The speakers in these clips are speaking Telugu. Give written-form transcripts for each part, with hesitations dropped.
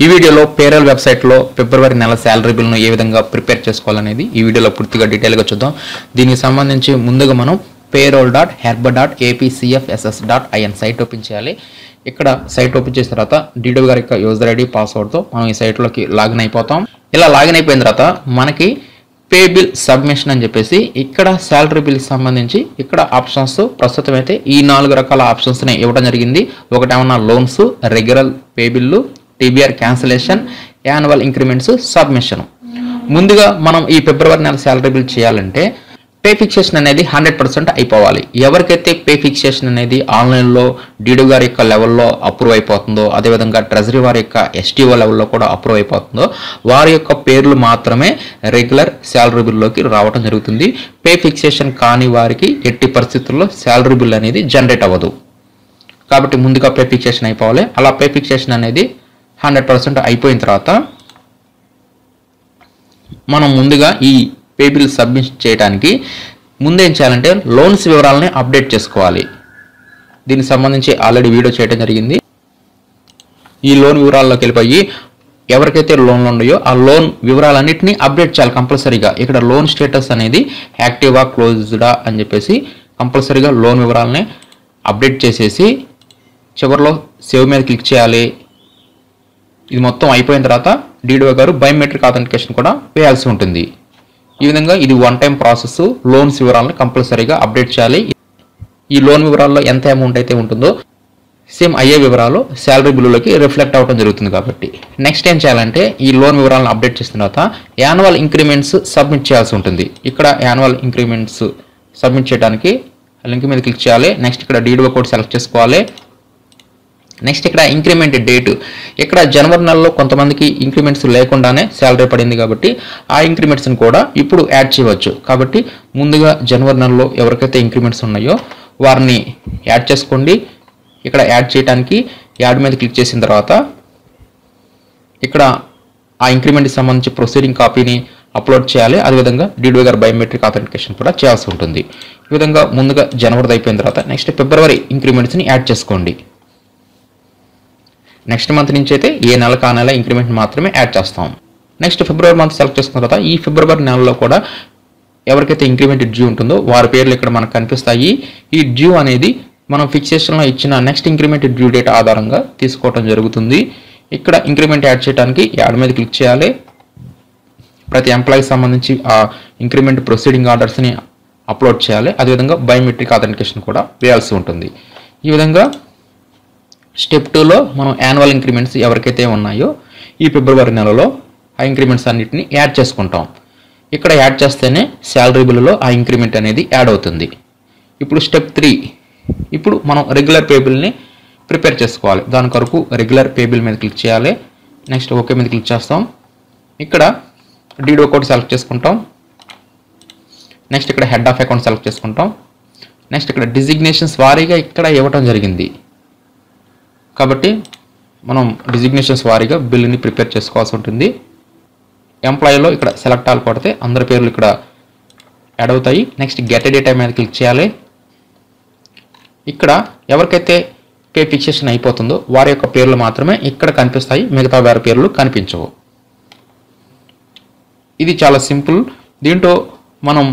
ఈ వీడియోలో పేరోల్ వెబ్సైట్లో ఫిబ్రవరి నెల శాలరీ బిల్ను ఏ విధంగా ప్రిపేర్ చేసుకోవాలనేది ఈ వీడియోలో పూర్తిగా డీటెయిల్గా చూద్దాం. దీనికి సంబంధించి ముందుగా మనం payroll.herba.apcfss.in సైట్ ఓపెన్ చేయాలి. ఇక్కడ సైట్ ఓపెన్ చేసిన తర్వాత డీడీఓ గారి యొక్క యూజర్ ఐడి పాస్వర్డ్తో మనం ఈ సైట్లోకి లాగిన్ అయిపోతాం. ఇలా లాగిన్ అయిపోయిన తర్వాత మనకి పే బిల్ సబ్మిషన్ అని చెప్పేసి ఇక్కడ శాలరీ బిల్కి సంబంధించి ఇక్కడ ఆప్షన్స్ ప్రస్తుతం అయితే ఈ 4 రకాల ఆప్షన్స్ని ఇవ్వడం జరిగింది. ఒకటేమన్నా loans, regular pay bill, TBR cancellation, annual increments, submission. ముందుగా మనం ఈ ఫిబ్రవరి నెల శాలరీ బిల్ చేయాలంటే పే ఫిక్సేషన్ అనేది 100% అయిపోవాలి. ఎవరికైతే పే ఫిక్సేషన్ అనేది ఆన్లైన్లో డీడీఓ గారి యొక్క లెవెల్లో అప్రూవ్ అయిపోతుందో, అదేవిధంగా ట్రెజరీ వారి యొక్క ఎస్టీఓ లెవెల్లో కూడా అప్రూవ్ అయిపోతుందో వారి యొక్క పేర్లు మాత్రమే రెగ్యులర్ శాలరీ బిల్లోకి రావడం జరుగుతుంది. పే ఫిక్సేషన్ కాని వారికి ఎట్టి పరిస్థితుల్లో శాలరీ బిల్ అనేది జనరేట్ అవ్వదు. కాబట్టి ముందుగా పే ఫిక్సేషన్ అయిపోవాలి. అలా పే ఫిక్సేషన్ అనేది 100% అయిపోయిన తర్వాత మనం ముందుగా ఈ పే బిల్ సబ్మిట్ చేయడానికి ముందేం చేయాలంటే లోన్స్ వివరాలని అప్డేట్ చేసుకోవాలి. దీనికి సంబంధించి ఆల్రెడీ వీడియో చేయడం జరిగింది. ఈ లోన్ వివరాల్లోకి వెళ్ళిపోయి ఎవరికైతే లోన్లు ఉన్నాయో ఆ లోన్ వివరాలన్నింటినీ అప్డేట్ చేయాలి కంపల్సరీగా. ఇక్కడ లోన్ స్టేటస్ అనేది యాక్టివా, క్లోజ్డా అని చెప్పేసి కంపల్సరీగా లోన్ వివరాలని అప్డేట్ చేసేసి చివరిలో సేవ్ మీద క్లిక్ చేయాలి. ఇది మొత్తం అయిపోయిన తర్వాత డీడీఓ గారు బయోమెట్రిక్ ఆథెంటికేషన్ కూడా వేయాల్సి ఉంటుంది. ఈ విధంగా ఇది వన్ టైం ప్రాసెస్. లోన్స్ వివరాలను కంపల్సరీగా అప్డేట్ చేయాలి. ఈ లోన్ వివరాల్లో ఎంత అమౌంట్ అయితే ఉంటుందో సేమ్ అయ్యే వివరాలు శాలరీ బిల్లులోకి రిఫ్లెక్ట్ అవ్వడం జరుగుతుంది. కాబట్టి నెక్స్ట్ ఏం చేయాలంటే ఈ లోన్ వివరాలను అప్డేట్ చేసిన తర్వాత యాన్యువల్ ఇంక్రిమెంట్స్ సబ్మిట్ చేయాల్సి ఉంటుంది. ఇక్కడ యాన్యువల్ ఇంక్రిమెంట్స్ సబ్మిట్ చేయడానికి లింక్ మీద క్లిక్ చేయాలి. నెక్స్ట్ ఇక్కడ డీడీఓ కోడ్ సెలెక్ట్ చేసుకోవాలి. నెక్స్ట్ ఇక్కడ ఇంక్రిమెంట్ డేట్, ఇక్కడ జనవరి నెలలో కొంతమందికి ఇంక్రిమెంట్స్ లేకుండానే శాలరీ పడింది కాబట్టి ఆ ఇంక్రిమెంట్స్ని కూడా ఇప్పుడు యాడ్ చేయవచ్చు. కాబట్టి ముందుగా జనవరి నెలలో ఎవరికైతే ఇంక్రిమెంట్స్ ఉన్నాయో వారిని యాడ్ చేసుకోండి. ఇక్కడ యాడ్ చేయడానికి యాడ్ మీద క్లిక్ చేసిన తర్వాత ఇక్కడ ఆ ఇంక్రిమెంట్కి సంబంధించి ప్రొసీడింగ్ కాపీని అప్లోడ్ చేయాలి. అదేవిధంగా డీడీఓ గారి బయోమెట్రిక్ ఆథెంటికేషన్ కూడా చేయాల్సి ఉంటుంది. ఈ విధంగా ముందుగా జనవరిది అయిపోయిన తర్వాత నెక్స్ట్ ఫిబ్రవరి ఇంక్రిమెంట్స్ని యాడ్ చేసుకోండి. నెక్స్ట్ మంత్ నుంచి అయితే ఏ నెలకు ఆ నెల ఇంక్రిమెంట్ మాత్రమే యాడ్ చేస్తాం. నెక్స్ట్ ఫిబ్రవరి మంత్ సెలెక్ట్ చేసుకున్న తర్వాత ఈ ఫిబ్రవరి నెలలో కూడా ఎవరికైతే ఇంక్రిమెంట్ డ్యూ ఉంటుందో వారి పేర్లు ఇక్కడ మనకు కనిపిస్తాయి. ఈ డ్యూ అనేది మనం ఫిక్సేషన్లో ఇచ్చిన నెక్స్ట్ ఇంక్రిమెంట్ డ్యూ డేట్ ఆధారంగా తీసుకోవడం జరుగుతుంది. ఇక్కడ ఇంక్రిమెంట్ యాడ్ చేయడానికి యాడ్ మీద క్లిక్ చేయాలి. ప్రతి ఎంప్లాయీకి సంబంధించి ఆ ఇంక్రిమెంట్ ప్రొసీడింగ్ ఆర్డర్స్ని అప్లోడ్ చేయాలి. అదేవిధంగా బయోమెట్రిక్ ఆథెంటికేషన్ కూడా వేయాల్సి ఉంటుంది. ఈ విధంగా స్టెప్ 2లో మనం యాన్యువల్ ఇంక్రిమెంట్స్ ఎవరికైతే ఉన్నాయో ఈ ఫిబ్రవరి నెలలో ఆ ఇంక్రిమెంట్స్ అన్నిటిని యాడ్ చేసుకుంటాం. ఇక్కడ యాడ్ చేస్తేనే శాలరీ బిల్లులో ఆ ఇంక్రిమెంట్ అనేది యాడ్ అవుతుంది. ఇప్పుడు స్టెప్ 3, ఇప్పుడు మనం రెగ్యులర్ పే బిల్ని ప్రిపేర్ చేసుకోవాలి. దాని కొరకు రెగ్యులర్ పే బిల్ మీద క్లిక్ చేయాలి. నెక్స్ట్ ఓకే మీద క్లిక్ చేస్తాం. ఇక్కడ డీడీఓ కోడ్ సెలెక్ట్ చేసుకుంటాం. నెక్స్ట్ ఇక్కడ హెడ్ ఆఫ్ అకౌంట్ సెలెక్ట్ చేసుకుంటాం. నెక్స్ట్ ఇక్కడ డిజిగ్నేషన్స్ వారీగా ఇక్కడ ఇవ్వటం జరిగింది కాబట్టి మనం డిజిగ్నేషన్స్ వారీగా బిల్లుని ప్రిపేర్ చేసుకోవాల్సి ఉంటుంది. ఎంప్లాయీలో ఇక్కడ సెలెక్ట్ ఆల్ కొడితే అందరి పేర్లు ఇక్కడ యాడ్ అవుతాయి. నెక్స్ట్ గెట్ డేటా మీద క్లిక్ చేయాలి. ఇక్కడ ఎవరికైతే పే ఫిక్సేషన్ అయిపోతుందో వారి యొక్క పేర్లు మాత్రమే ఇక్కడ కనిపిస్తాయి, మిగతా వారి పేర్లు కనిపించవు. ఇది చాలా సింపుల్. దీంట్లో మనం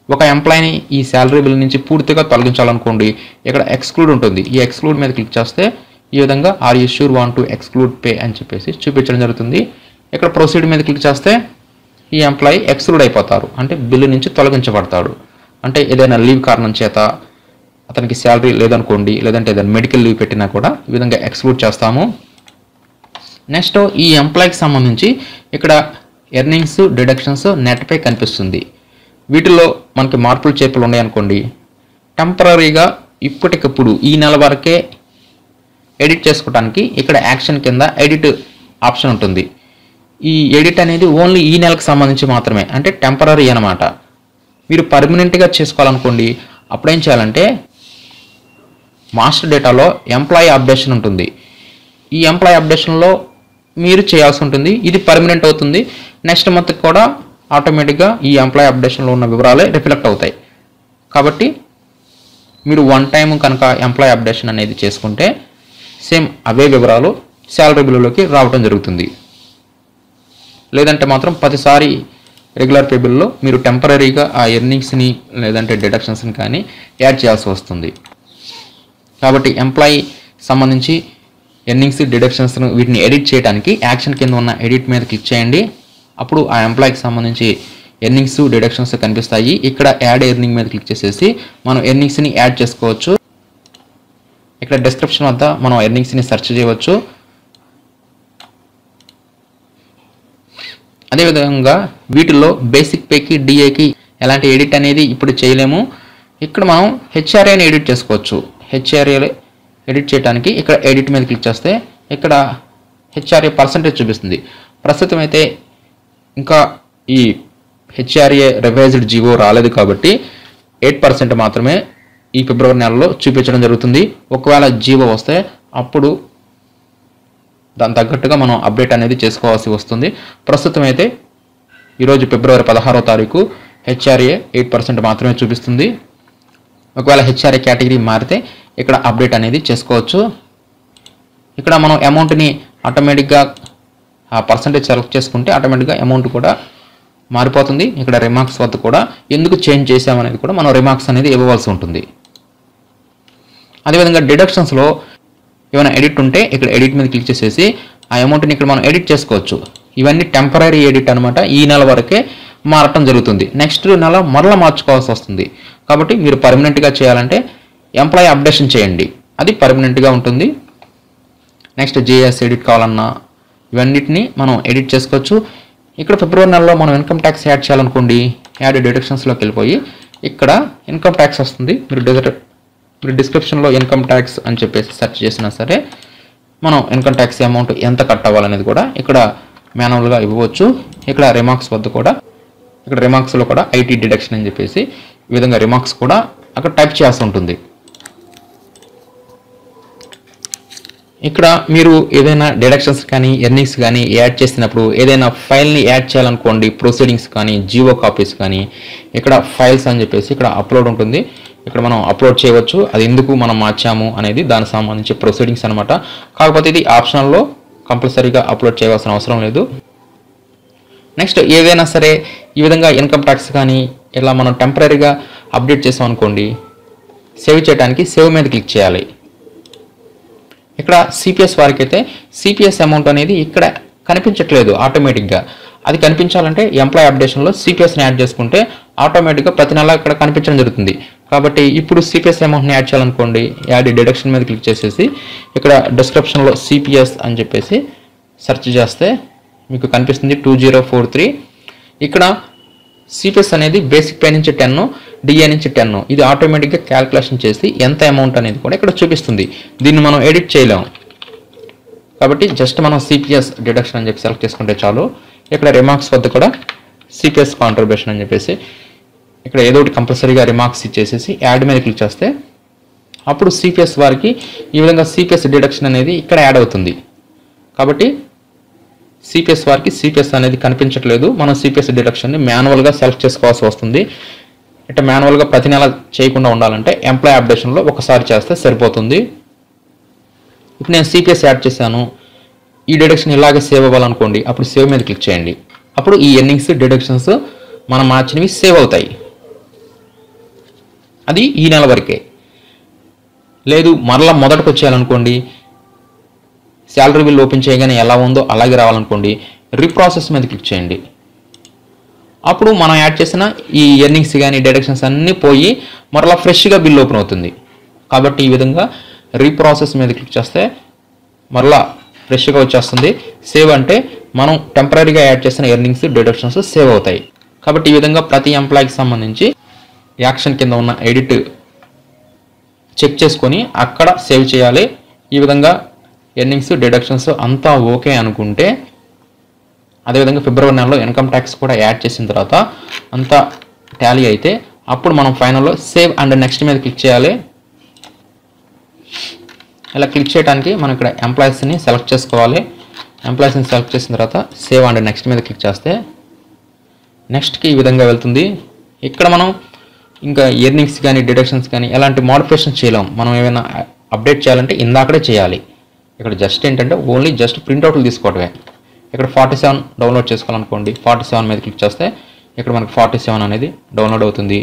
ఒక ఎంప్లాయీని ఈ శాలరీ బిల్ నుంచి పూర్తిగా తొలగించాలనుకోండి, ఇక్కడ ఎక్స్క్లూడ్ ఉంటుంది. ఈ ఎక్స్క్లూడ్ మీద క్లిక్ చేస్తే ఈ విధంగా are you sure want to exclude pay అని చెప్పేసి చూపించడం జరుగుతుంది. ఇక్కడ ప్రొసీడ్ మీద క్లిక్ చేస్తే ఈ ఎంప్లాయీ ఎక్స్క్లూడ్ అయిపోతారు, అంటే బిల్లు నుంచి తొలగించబడతాడు. అంటే ఏదైనా లీవ్ కారణం చేత అతనికి శాలరీ లేదనుకోండి, లేదంటే ఏదైనా మెడికల్ లీవ్ పెట్టినా కూడా ఈ విధంగా ఎక్స్క్లూడ్ చేస్తాము. నెక్స్ట్ ఈ ఎంప్లాయీకి సంబంధించి ఇక్కడ ఎర్నింగ్స్, డిడక్షన్స్, నెట్ పే కనిపిస్తుంది. వీటిలో మనకి మార్పులు చేర్పులు ఉన్నాయనుకోండి, టెంపరీగా ఇప్పటికప్పుడు ఈ నెల వరకే ఎడిట్ చేసుకోవడానికి ఇక్కడ యాక్షన్ కింద ఎడిట్ ఆప్షన్ ఉంటుంది. ఈ ఎడిట్ అనేది ఓన్లీ ఈ నెలకు సంబంధించి మాత్రమే, అంటే టెంపరీ అన్నమాట. మీరు పర్మనెంట్గా చేసుకోవాలనుకోండి అప్పుడేం చేయాలంటే మాస్టర్ డేటాలో ఎంప్లాయీ అప్డేషన్ ఉంటుంది. ఈ ఎంప్లాయీ అప్డేషన్లో మీరు చేయాల్సి ఉంటుంది. ఇది పర్మనెంట్ అవుతుంది. నెక్స్ట్ మంత్ కూడా ఆటోమేటిక్గా ఈ ఎంప్లాయీ అప్డేషన్లో ఉన్న వివరాలే రిఫ్లెక్ట్ అవుతాయి. కాబట్టి మీరు వన్ టైం కనుక ఎంప్లాయీ అప్డేషన్ అనేది చేసుకుంటే సేమ్ అవే వివరాలు శాలరీ బిల్లులోకి రావడం జరుగుతుంది. లేదంటే మాత్రం ప్రతిసారి రెగ్యులర్ పే బిల్లో మీరు టెంపరీగా ఆ ఎర్నింగ్స్ని లేదంటే డిడక్షన్స్ని కానీ యాడ్ చేయాల్సి వస్తుంది. కాబట్టి ఎంప్లాయీ సంబంధించి ఎర్నింగ్స్ డిడక్షన్స్ వీటిని ఎడిట్ చేయడానికి యాక్షన్ కింద ఉన్న ఎడిట్ మీద క్లిక్ చేయండి. అప్పుడు ఆ ఎంప్లాయీకి సంబంధించి ఎర్నింగ్స్ డిడక్షన్స్ కనిపిస్తాయి. ఇక్కడ యాడ్ ఎర్నింగ్ మీద క్లిక్ చేసేసి మనం ఎర్నింగ్స్ని యాడ్ చేసుకోవచ్చు. ఇక్కడ డిస్క్రిప్షన్ వద్ద మనం ఎర్నింగ్స్ని సెర్చ్ చేయవచ్చు. అదేవిధంగా వీటిల్లో బేసిక్ పేకి డిఏకి ఎలాంటి ఎడిట్ అనేది ఇప్పుడు చేయలేము. ఇక్కడ మనం హెచ్ఆర్ఏని ఎడిట్ చేసుకోవచ్చు. హెచ్ఆర్ఏ ఎడిట్ చేయడానికి ఇక్కడ ఎడిట్ మీద క్లిక్ చేస్తే ఇక్కడ హెచ్ఆర్ఏ పర్సంటేజ్ చూపిస్తుంది. ప్రస్తుతం అయితే ఇంకా ఈ హెచ్ఆర్ఏ రివైజ్డ్ జీవో రాలేదు కాబట్టి 8% మాత్రమే ఈ ఫిబ్రవరి నెలలో చూపించడం జరుగుతుంది. ఒకవేళ జీవో వస్తే అప్పుడు దాని తగ్గట్టుగా మనం అప్డేట్ అనేది చేసుకోవాల్సి వస్తుంది. ప్రస్తుతం అయితే ఈరోజు ఫిబ్రవరి 16వ తారీఖు హెచ్ఆర్ఏ 8% మాత్రమే చూపిస్తుంది. ఒకవేళ హెచ్ఆర్ఏ కేటగిరీ మారితే ఇక్కడ అప్డేట్ అనేది చేసుకోవచ్చు. ఇక్కడ మనం అమౌంట్ని ఆటోమేటిక్గా ఆ పర్సంటేజ్ సెలెక్ట్ చేసుకుంటే ఆటోమేటిక్గా అమౌంట్ కూడా మారిపోతుంది. ఇక్కడ రిమార్క్స్ వద్ద కూడా ఎందుకు చేంజ్ చేసామనేది కూడా మనం రిమార్క్స్ అనేది ఇవ్వవలసి ఉంటుంది. అదేవిధంగా డిడక్షన్స్లో ఏమైనా ఎడిట్ ఉంటే ఇక్కడ ఎడిట్ మీద క్లిక్ చేసేసి ఆ అమౌంట్ని ఇక్కడ మనం ఎడిట్ చేసుకోవచ్చు. ఇవన్నీ టెంపరీ ఎడిట్ అనమాట. ఈ నెల వరకే మారటం జరుగుతుంది. నెక్స్ట్ నెల మరలా మార్చుకోవాల్సి వస్తుంది. కాబట్టి మీరు పర్మనెంట్గా చేయాలంటే ఎంప్లాయీ అప్డేషన్ చేయండి, అది పర్మనెంట్గా ఉంటుంది. నెక్స్ట్ జేఎస్ ఎడిట్ కావాలన్నా ఇవన్నిటిని మనం ఎడిట్ చేసుకోవచ్చు. ఇక్కడ ఫిబ్రవరి నెలలో మనం ఇన్కమ్ ట్యాక్స్ యాడ్ చేయాలనుకోండి, యాడ్ డిడక్షన్స్లోకి వెళ్ళిపోయి ఇక్కడ ఇన్కమ్ ట్యాక్స్ వస్తుంది. మీరు డిస్క్రిప్షన్లో ఇన్కమ్ ట్యాక్స్ అని చెప్పేసి సెర్చ్ చేసినా సరే మనం ఇన్కమ్ ట్యాక్స్ అమౌంట్ ఎంత కట్ అవ్వాలనేది కూడా ఇక్కడ మాన్యువల్గా ఇవ్వవచ్చు. ఇక్కడ రిమార్క్స్ వద్ద కూడా ఇక్కడ రిమార్క్స్లో కూడా ఐటీ డిడక్షన్ అని చెప్పేసి ఈ విధంగా రిమార్క్స్ కూడా అక్కడ టైప్ చేయాల్సి ఉంటుంది. ఇక్కడ మీరు ఏదైనా డిడక్షన్స్ కానీ ఎర్నింగ్స్ కానీ యాడ్ చేసినప్పుడు ఏదైనా ఫైల్ని యాడ్ చేయాలనుకోండి, ప్రొసీడింగ్స్ కానీ జీవో కాపీస్ కానీ ఇక్కడ ఫైల్స్ అని చెప్పేసి ఇక్కడ అప్లోడ్ ఉంటుంది. ఇక్కడ మనం అప్లోడ్ చేయవచ్చు. అది ఎందుకు మనం మార్చాము అనేది దానికి సంబంధించి ప్రొసీడింగ్స్ అనమాట. కాకపోతే ఇది ఆప్షనల్లో, కంపల్సరీగా అప్లోడ్ చేయవలసిన అవసరం లేదు. నెక్స్ట్ ఏదైనా సరే ఈ విధంగా ఇన్కమ్ ట్యాక్స్ కానీ ఇలా మనం టెంపరీగా అప్డేట్ చేసాం అనుకోండి, సేవ్ చేయడానికి సేవ్ మీద క్లిక్ చేయాలి. ఇక్కడ సిపిఎస్ వారికి అయితే సిపిఎస్ అమౌంట్ అనేది ఇక్కడ కనిపించట్లేదు ఆటోమేటిక్గా. అది కనిపించాలంటే ఎంప్లాయీ అప్డేషన్లో సిపిఎస్ని యాడ్ చేసుకుంటే ఆటోమేటిక్గా ప్రతి నెల ఇక్కడ కనిపించడం జరుగుతుంది. కాబట్టి ఇప్పుడు సిపిఎస్ అమౌంట్ని యాడ్ చేయాలనుకోండి, యాడ్ డిడక్షన్ మీద క్లిక్ చేసేసి ఇక్కడ డిస్క్రిప్షన్లో సిపిఎస్ అని చెప్పేసి సెర్చ్ చేస్తే మీకు కనిపిస్తుంది 2043. ఇక్కడ సిపిఎస్ అనేది బేసిక్ పే నుంచి 10, డిఏ నుంచి 10, ఇది ఆటోమేటిక్గా క్యాల్కులేషన్ చేసి ఎంత అమౌంట్ అనేది కూడా ఇక్కడ చూపిస్తుంది. దీన్ని మనం ఎడిట్ చేయలేము. కాబట్టి జస్ట్ మనం సిపిఎస్ డిడక్షన్ అని చెప్పి సెలెక్ట్ చేసుకుంటే చాలు. ఇక్కడ రిమార్క్స్ వద్ద కూడా సిపిఎస్ కాంట్రిబ్యూషన్ అని చెప్పేసి ఇక్కడ ఏదో ఒకటి కంపల్సరీగా రిమార్క్స్ ఇచ్చేసేసి యాడ్ మీద క్లిక్ చేస్తే అప్పుడు సిపిఎస్ వారికి ఈ విధంగా సిపిఎస్ డిడక్షన్ అనేది ఇక్కడ యాడ్ అవుతుంది. కాబట్టి సిపిఎస్ వారికి సిపిఎస్ అనేది కనిపించట్లేదు. మనం సిపిఎస్ డిడక్షన్ని మాన్యువల్గా సెలెక్ట్ చేసుకోవాల్సి వస్తుంది. ఇట్లా మాన్యువల్గా ప్రతి నెల చేయకుండా ఉండాలంటే ఎంప్లాయీ అప్డేషన్లో ఒకసారి చేస్తే సరిపోతుంది. ఇప్పుడు నేను సిపిఎస్ యాడ్ చేశాను, ఈ డిడక్షన్ ఇలాగే సేవ్ అవ్వాలనుకోండి, అప్పుడు సేవ్ మీద క్లిక్ చేయండి. అప్పుడు ఈ ఎర్నింగ్స్ డిడక్షన్స్ మనం మార్చినవి సేవ్ అవుతాయి. అది ఈ నెల వరకే. లేదు మరలా మొదటికి వచ్చేయాలనుకోండి, శాలరీ బిల్ ఓపెన్ చేయగానే ఎలా ఉందో అలాగే రావాలనుకోండి, రీప్రాసెస్ మీద క్లిక్ చేయండి. అప్పుడు మనం యాడ్ చేసిన ఈ ఎర్నింగ్స్ కానీ డిడక్షన్స్ అన్నీ పోయి మరలా ఫ్రెష్గా బిల్ ఓపెన్ అవుతుంది. కాబట్టి ఈ విధంగా రీప్రాసెస్ మీద క్లిక్ చేస్తే మరలా ఫ్రెష్గా వచ్చేస్తుంది. సేవ్ అంటే మనం టెంపరీగా యాడ్ చేసిన ఎర్నింగ్స్ డిడక్షన్స్ సేవ్ అవుతాయి. కాబట్టి ఈ విధంగా ప్రతి ఎంప్లాయీకి సంబంధించి యాక్షన్ కింద ఉన్న ఎడిట్ చెక్ చేసుకొని అక్కడ సేవ్ చేయాలి. ఈ విధంగా ఎర్నింగ్స్ డిడక్షన్స్ అంతా ఓకే అనుకుంటే, అదేవిధంగా ఫిబ్రవరి నెలలో ఇన్కమ్ ట్యాక్స్ కూడా యాడ్ చేసిన తర్వాత అంతా టాలీ అయితే అప్పుడు మనం ఫైనల్లో సేవ్ అండ్ నెక్స్ట్ మీద క్లిక్ చేయాలి. ఇలా క్లిక్ చేయడానికి మనం ఇక్కడ ఎంప్లాయీస్ని సెలెక్ట్ చేసుకోవాలి. ఎంప్లాయీస్ని సెలెక్ట్ చేసిన తర్వాత సేవ్ అండ్ నెక్స్ట్ మీద క్లిక్ చేస్తే నెక్స్ట్కి ఈ విధంగా వెళ్తుంది. ఇక్కడ మనం ఇంకా ఎర్నింగ్స్ కానీ డిడక్షన్స్ కానీ ఎలాంటి మోడిఫికేషన్ చేయలేం. మనం ఏమైనా అప్డేట్ చేయాలంటే ఇందాకడే చేయాలి. ఇక్కడ జస్ట్ ఏంటంటే ఓన్లీ జస్ట్ ప్రింట్అవుట్లు తీసుకోవడమే. ఇక్కడ 47 డౌన్లోడ్ చేసుకోవాలనుకోండి, 47 మీద క్లిక్ చేస్తే ఇక్కడ మనకి 47 అనేది డౌన్లోడ్ అవుతుంది.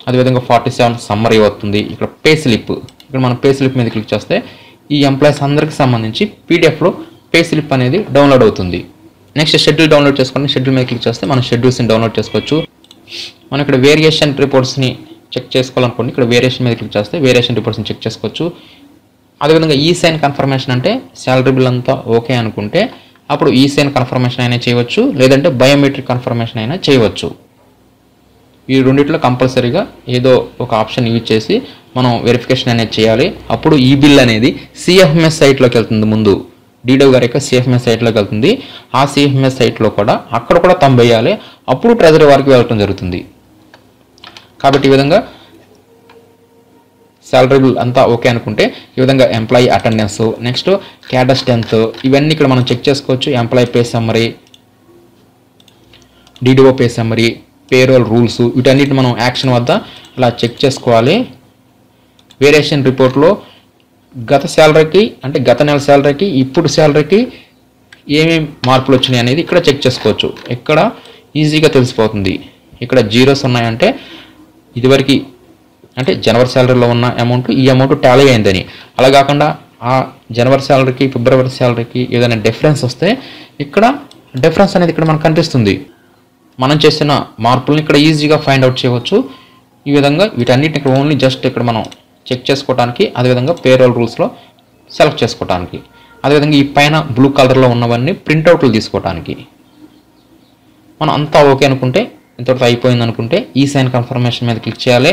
అదేవిధంగా 47 సమ్మరీ అవుతుంది. ఇక్కడ పే స్లిప్, ఇక్కడ మనం పే స్లిప్ మీద క్లిక్ చేస్తే ఈ ఎంప్లాయీస్ అందరికి సంబంధించి పీడిఎఫ్లో పే స్లిప్ అనేది డౌన్లోడ్ అవుతుంది. నెక్స్ట్ షెడ్యూల్ డౌన్లోడ్ చేసుకోండి. షెడ్యూల్ మీద క్లిక్ చేస్తే మనం షెడ్యూల్స్ని డౌన్లోడ్ చేసుకోవచ్చు. మనం ఇక్కడ వేరియేషన్ రిపోర్ట్స్ని చెక్ చేసుకోవాలనుకోండి, ఇక్కడ వేరియేషన్ మీద క్లిక్ చేస్తే వేరియేషన్ రిపోర్ట్స్ని చెక్ చేసుకోవచ్చు. అదేవిధంగా ఈ సైన్ కన్ఫర్మేషన్ అంటే శాలరీ బిల్ అంతా ఓకే అనుకుంటే అప్పుడు ఈ సైన్ కన్ఫర్మేషన్ అయినా చేయవచ్చు, లేదంటే బయోమెట్రిక్ కన్ఫర్మేషన్ అయినా చేయవచ్చు. ఈ రెండిట్లో కంపల్సరీగా ఏదో ఒక ఆప్షన్ యూజ్ చేసి మనం వెరిఫికేషన్ అనేది చేయాలి. అప్పుడు ఈ బిల్ అనేది సిఎఫ్ఎంఎస్ సైట్లోకి వెళ్తుంది. ముందు డీడో గారి యొక్క సిఎఫ్ఎంఎస్ సైట్లోకి వెళ్తుంది. ఆ సిఎఫ్ఎంఎస్ సైట్లో కూడా అక్కడ కూడా తంబు వేయాలి, అప్పుడు ట్రెజరీ వారికి వెళ్ళటం జరుగుతుంది. కాబట్టి ఈ విధంగా శాలరీ బిల్ అంతా ఓకే అనుకుంటే ఈ విధంగా employee attendance, next cadre strength, ఇవన్నీ ఇక్కడ మనం చెక్ చేసుకోవచ్చు. Employee pay summary, DDO pay summary, payroll rules, వీటన్నిటిని మనం యాక్షన్ వద్ద ఇలా చెక్ చేసుకోవాలి. వేరియేషన్ రిపోర్ట్లో గత శాలరీకి అంటే గత నెల శాలరీకి ఇప్పుడు శాలరీకి ఏమేమి మార్పులు వచ్చినాయి అనేది ఇక్కడ చెక్ చేసుకోవచ్చు. ఇక్కడ ఈజీగా తెలిసిపోతుంది. ఇక్కడ జీరోస్ ఉన్నాయంటే ఇదివరకు అంటే జనవరి శాలరీలో ఉన్న అమౌంట్ ఈ అమౌంట్ టాలీ అయిందని. అలా కాకుండా ఆ జనవరి శాలరీకి ఫిబ్రవరి శాలరీకి ఏదైనా డిఫరెన్స్ వస్తే ఇక్కడ డిఫరెన్స్ అనేది ఇక్కడ మనకు కనిపిస్తుంది. మనం చేసిన మార్పులను ఇక్కడ ఈజీగా ఫైండ్ అవుట్ చేయవచ్చు. ఈ విధంగా వీటన్నిటిని ఇక్కడ ఓన్లీ జస్ట్ ఇక్కడ మనం చెక్ చేసుకోవడానికి, అదేవిధంగా పేరోల్ రూల్స్లో సెలెక్ట్ చేసుకోవడానికి, అదేవిధంగా ఈ పైన బ్లూ కలర్లో ఉన్నవన్నీ ప్రింట్అవుట్లు తీసుకోవడానికి. మనం అంతా ఓకే అనుకుంటే, ఇంతవరకు అయిపోయింది అనుకుంటే ఈ సైన్ కన్ఫర్మేషన్ మీద క్లిక్ చేయాలి.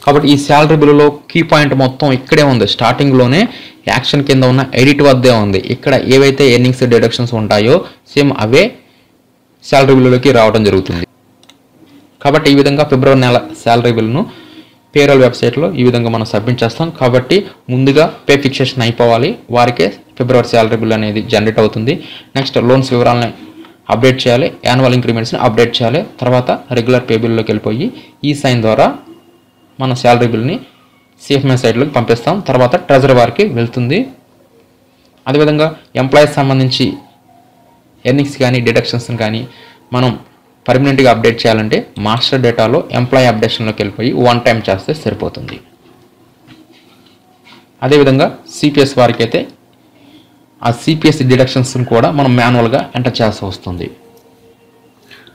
కాబట్టి ఈ శాలరీ బిల్లులో కీ పాయింట్ మొత్తం ఇక్కడే ఉంది. స్టార్టింగ్లోనే యాక్షన్ కింద ఉన్న ఎడిట్ వద్దే ఉంది. ఇక్కడ ఏవైతే ఎర్నింగ్స్ డిడక్షన్స్ ఉంటాయో సేమ్ అవే శాలరీ బిల్లులోకి రావడం జరుగుతుంది. కాబట్టి ఈ విధంగా ఫిబ్రవరి నెల శాలరీ బిల్లును పేరోల్ వెబ్సైట్లో ఈ విధంగా మనం సబ్మిట్ చేస్తాం. కాబట్టి ముందుగా పే ఫిక్సేషన్ అయిపోవాలి, వారికే ఫిబ్రవరి శాలరీ బిల్ అనేది జనరేట్ అవుతుంది. నెక్స్ట్ లోన్స్ వివరాలను అప్డేట్ చేయాలి, యాన్యువల్ ఇంక్రిమెంట్స్ని అప్డేట్ చేయాలి. తర్వాత రెగ్యులర్ పే బిల్లోకి వెళ్ళిపోయి ఈ సైన్ ద్వారా మన శాలరీ బిల్ని సిఎఫ్ఎంఎస్ సైట్లోకి పంపిస్తాం. తర్వాత ట్రెజరీ వారికి వెళ్తుంది. అదేవిధంగా ఎంప్లాయీస్ సంబంధించి ఎర్నింగ్స్ కానీ డిడక్షన్స్ కానీ మనం పర్మనెంట్గా అప్డేట్ చేయాలంటే మాస్టర్ డేటాలో ఎంప్లాయీ అప్డేషన్లోకి వెళ్ళిపోయి వన్ టైం చేస్తే సరిపోతుంది. అదేవిధంగా సిపిఎస్ వారికి అయితే ఆ సిపిఎస్ డిడక్షన్స్ని కూడా మనం మాన్యువల్గా ఎంటర్ చేయాల్సి వస్తుంది.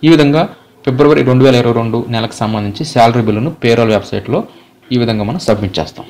ఈ విధంగా ఫిబ్రవరి 2022 నెలకు సంబంధించి శాలరీ బిల్లును పేరోల్ వెబ్సైట్లో ఈ విధంగా మనం సబ్మిట్ చేస్తాం.